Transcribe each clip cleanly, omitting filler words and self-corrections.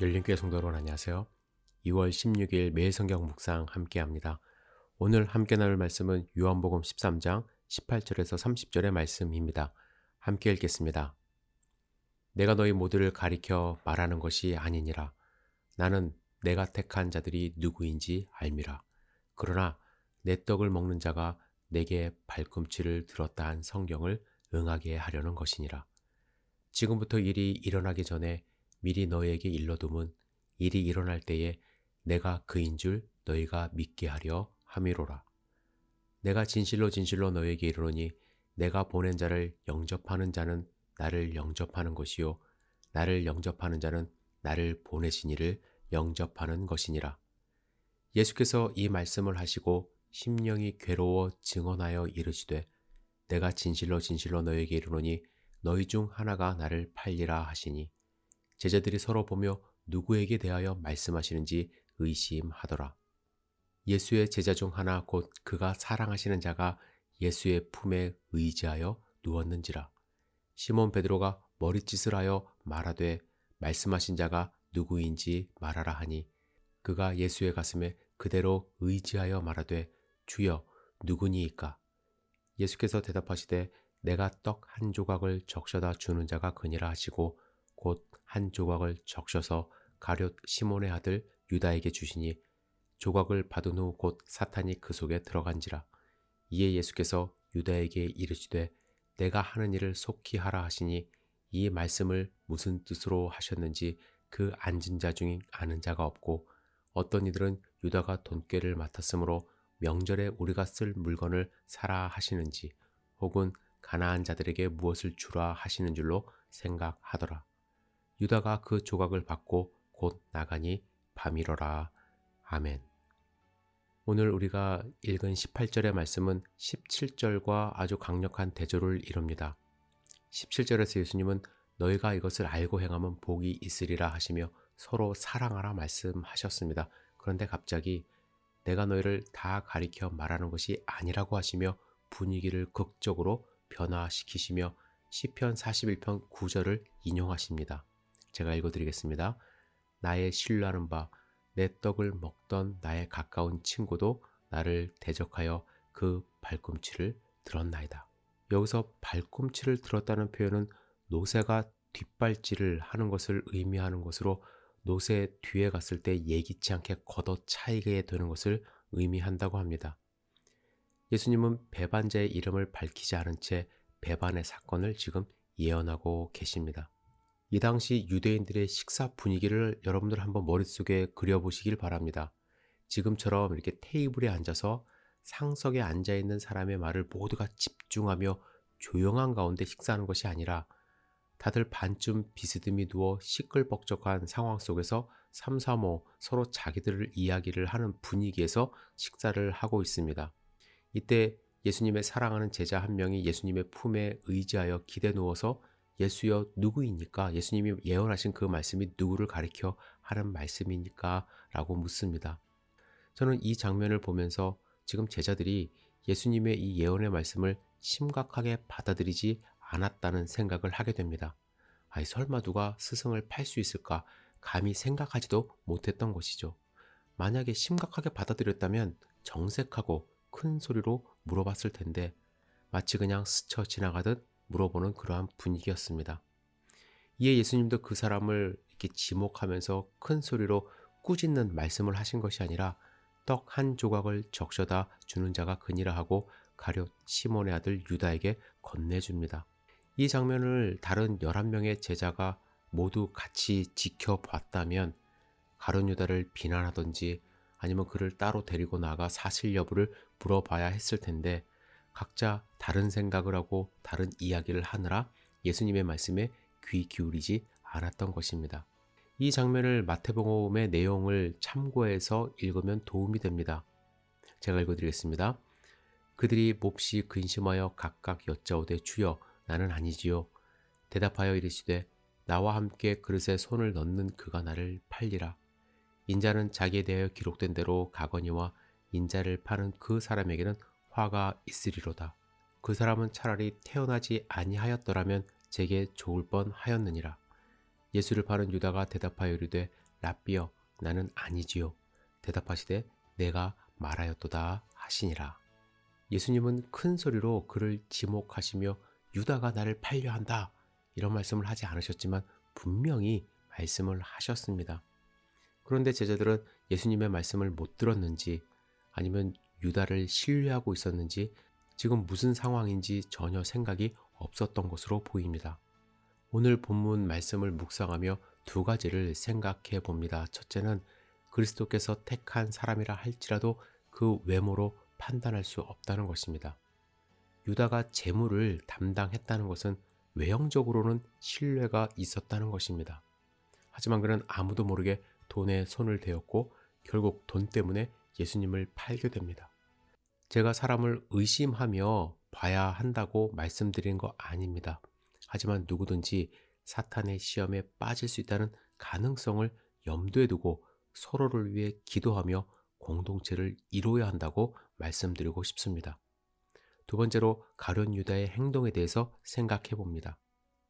열린교회 성도 여러분 안녕하세요. 2월 16일 매일 성경 묵상 함께합니다. 오늘 함께 나눌 말씀은 요한복음 13장 18절에서 30절의 말씀입니다. 함께 읽겠습니다. 내가 너희 모두를 가리켜 말하는 것이 아니니라. 나는 내가 택한 자들이 누구인지 알미라. 그러나 내 떡을 먹는 자가 내게 발꿈치를 들었다 한 성경을 응하게 하려는 것이니라. 지금부터 일이 일어나기 전에 미리 너희에게 일러둠은 일이 일어날 때에 내가 그인 줄 너희가 믿게 하려 함이로라. 내가 진실로 진실로 너희에게 이르노니 내가 보낸 자를 영접하는 자는 나를 영접하는 것이요 나를 영접하는 자는 나를 보내신 이를 영접하는 것이니라. 예수께서 이 말씀을 하시고 심령이 괴로워 증언하여 이르시되 내가 진실로 진실로 너희에게 이르노니 너희 중 하나가 나를 팔리라 하시니 제자들이 서로 보며 누구에게 대하여 말씀하시는지 의심하더라. 예수의 제자 중 하나 곧 그가 사랑하시는 자가 예수의 품에 의지하여 누웠는지라. 시몬 베드로가 머리짓을 하여 말하되 말씀하신 자가 누구인지 말하라 하니 그가 예수의 가슴에 그대로 의지하여 말하되 주여 누구니이까. 예수께서 대답하시되 내가 떡 한 조각을 적셔다 주는 자가 그니라 하시고 곧 한 조각을 적셔서 가룟 시몬의 아들 유다에게 주시니 조각을 받은 후 곧 사탄이 그 속에 들어간지라. 이에 예수께서 유다에게 이르시되 내가 하는 일을 속히 하라 하시니 이 말씀을 무슨 뜻으로 하셨는지 그 앉은 자 중 아는 자가 없고 어떤 이들은 유다가 돈꾀를 맡았으므로 명절에 우리가 쓸 물건을 사라 하시는지 혹은 가나안 자들에게 무엇을 주라 하시는 줄로 생각하더라. 유다가 그 조각을 받고 곧 나가니 밤이러라. 아멘. 오늘 우리가 읽은 18절의 말씀은 17절과 아주 강력한 대조를 이룹니다. 17절에서 예수님은 너희가 이것을 알고 행하면 복이 있으리라 하시며 서로 사랑하라 말씀하셨습니다. 그런데 갑자기 내가 너희를 다 가리켜 말하는 것이 아니라고 하시며 분위기를 극적으로 변화시키시며 시편 41편 9절을 인용하십니다. 제가 읽어드리겠습니다. 나의 신뢰하는 바 내 떡을 먹던 나의 가까운 친구도 나를 대적하여 그 발꿈치를 들었나이다. 여기서 발꿈치를 들었다는 표현은 노새가 뒷발질을 하는 것을 의미하는 것으로 노새 뒤에 갔을 때 예기치 않게 걷어차이게 되는 것을 의미한다고 합니다. 예수님은 배반자의 이름을 밝히지 않은 채 배반의 사건을 지금 예언하고 계십니다. 이 당시 유대인들의 식사 분위기를 여러분들 한번 머릿속에 그려보시길 바랍니다. 지금처럼 이렇게 테이블에 앉아서 상석에 앉아있는 사람의 말을 모두가 집중하며 조용한 가운데 식사하는 것이 아니라 다들 반쯤 비스듬히 누워 시끌벅적한 상황 속에서 삼삼오오 서로 자기들 이야기를 하는 분위기에서 식사를 하고 있습니다. 이때 예수님의 사랑하는 제자 한 명이 예수님의 품에 의지하여 기대 누워서 예수여 누구입니까? 예수님이 예언하신 그 말씀이 누구를 가리켜 하는 말씀입니까? 라고 묻습니다. 저는 이 장면을 보면서 지금 제자들이 예수님의 이 예언의 말씀을 심각하게 받아들이지 않았다는 생각을 하게 됩니다. 아이 설마 누가 스승을 팔 수 있을까? 감히 생각하지도 못했던 것이죠. 만약에 심각하게 받아들였다면 정색하고 큰 소리로 물어봤을 텐데 마치 그냥 스쳐 지나가듯 물어보는 그러한 분위기였습니다. 이에 예수님도 그 사람을 이렇게 지목하면서 큰 소리로 꾸짖는 말씀을 하신 것이 아니라 떡 한 조각을 적셔다 주는 자가 그니라 하고 가룟 시몬의 아들 유다에게 건네줍니다. 이 장면을 다른 11명의 제자가 모두 같이 지켜봤다면 가룟 유다를 비난하든지 아니면 그를 따로 데리고 나가 사실 여부를 물어봐야 했을 텐데 각자 다른 생각을 하고 다른 이야기를 하느라 예수님의 말씀에 귀 기울이지 않았던 것입니다. 이 장면을 마태복음의 내용을 참고해서 읽으면 도움이 됩니다. 제가 읽어드리겠습니다. 그들이 몹시 근심하여 각각 여짜오되 주여 나는 아니지요. 대답하여 이르시되 나와 함께 그릇에 손을 넣는 그가 나를 팔리라. 인자는 자기에 대하여 기록된 대로 가거니와 인자를 파는 그 사람에게는 화가 있으리로다. 그 사람은 차라리 태어나지 아니하였더라면 제게 좋을 뻔하였느니라. 예수를 파는 유다가 대답하여 이르되 랍비여 나는 아니지요. 대답하시되 내가 말하였도다 하시니라. 예수님은 큰 소리로 그를 지목하시며 유다가 나를 팔려 한다 이런 말씀을 하지 않으셨지만 분명히 말씀을 하셨습니다. 그런데 제자들은 예수님의 말씀을 못 들었는지 아니면 유다를 신뢰하고 있었는지 지금 무슨 상황인지 전혀 생각이 없었던 것으로 보입니다. 오늘 본문 말씀을 묵상하며 두 가지를 생각해 봅니다. 첫째는 그리스도께서 택한 사람이라 할지라도 그 외모로 판단할 수 없다는 것입니다. 유다가 재물을 담당했다는 것은 외형적으로는 신뢰가 있었다는 것입니다. 하지만 그는 아무도 모르게 돈에 손을 대었고 결국 돈 때문에 예수님을 팔게 됩니다. 제가 사람을 의심하며 봐야 한다고 말씀드린 거 아닙니다. 하지만 누구든지 사탄의 시험에 빠질 수 있다는 가능성을 염두에 두고 서로를 위해 기도하며 공동체를 이루어야 한다고 말씀드리고 싶습니다. 두 번째로 가룟 유다의 행동에 대해서 생각해 봅니다.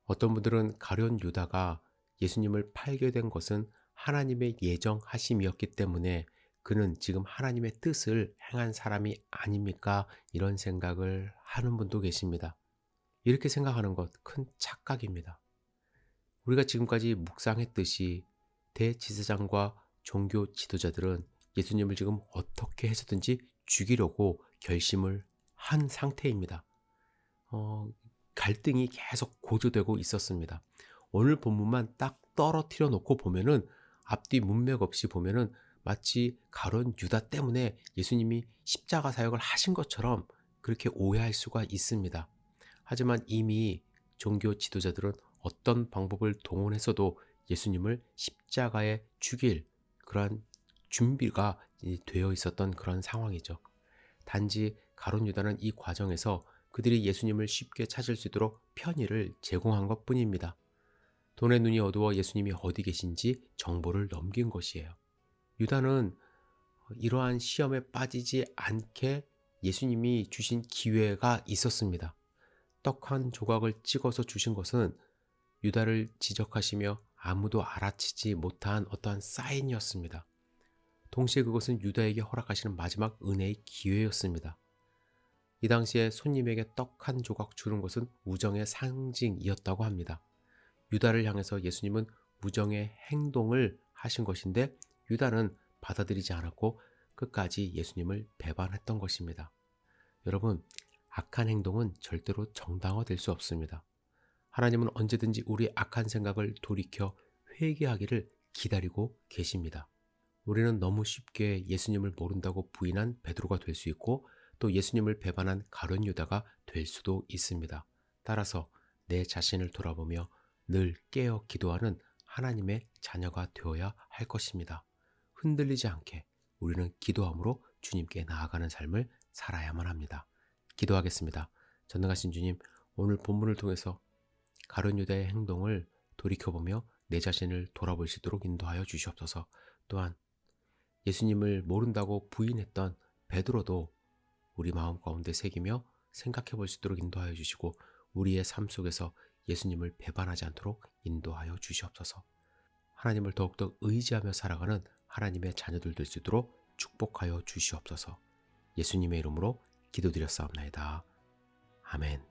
어떤 분들은 가룟 유다가 예수님을 팔게 된 것은 하나님의 예정하심이었기 때문에 그는 지금 하나님의 뜻을 행한 사람이 아닙니까? 이런 생각을 하는 분도 계십니다. 이렇게 생각하는 것 큰 착각입니다. 우리가 지금까지 묵상했듯이 대지사장과 종교 지도자들은 예수님을 지금 어떻게 해서든지 죽이려고 결심을 한 상태입니다. 갈등이 계속 고조되고 있었습니다. 오늘 본문만 딱 떨어뜨려 놓고 보면은 앞뒤 문맥 없이 보면은 마치 가룟 유다 때문에 예수님이 십자가 사역을 하신 것처럼 그렇게 오해할 수가 있습니다. 하지만 이미 종교 지도자들은 어떤 방법을 동원해서도 예수님을 십자가에 죽일 그러한 준비가 되어 있었던 그런 상황이죠. 단지 가룟 유다는 이 과정에서 그들이 예수님을 쉽게 찾을 수 있도록 편의를 제공한 것뿐입니다. 돈의 눈이 어두워 예수님이 어디 계신지 정보를 넘긴 것이에요. 유다는 이러한 시험에 빠지지 않게 예수님이 주신 기회가 있었습니다. 떡 한 조각을 찍어서 주신 것은 유다를 지적하시며 아무도 알아채지 못한 어떠한 사인이었습니다. 동시에 그것은 유다에게 허락하시는 마지막 은혜의 기회였습니다. 이 당시에 손님에게 떡 한 조각 주는 것은 우정의 상징이었다고 합니다. 유다를 향해서 예수님은 무정의 행동을 하신 것인데 유다는 받아들이지 않았고 끝까지 예수님을 배반했던 것입니다. 여러분, 악한 행동은 절대로 정당화될 수 없습니다. 하나님은 언제든지 우리 악한 생각을 돌이켜 회개하기를 기다리고 계십니다. 우리는 너무 쉽게 예수님을 모른다고 부인한 베드로가 될 수 있고 또 예수님을 배반한 가룟 유다가 될 수도 있습니다. 따라서 내 자신을 돌아보며 늘 깨어 기도하는 하나님의 자녀가 되어야 할 것입니다. 흔들리지 않게 우리는 기도함으로 주님께 나아가는 삶을 살아야만 합니다. 기도하겠습니다. 전능하신 주님, 오늘 본문을 통해서 가룟 유다의 행동을 돌이켜보며 내 자신을 돌아볼 수 있도록 인도하여 주시옵소서. 또한 예수님을 모른다고 부인했던 베드로도 우리 마음 가운데 새기며 생각해 볼 수 있도록 인도하여 주시고 우리의 삶 속에서 예수님을 배반하지 않도록 인도하여 주시옵소서. 하나님을 더욱더 의지하며 살아가는 하나님의 자녀들 될 수 있도록 축복하여 주시옵소서. 예수님의 이름으로 기도드렸사옵나이다. 아멘.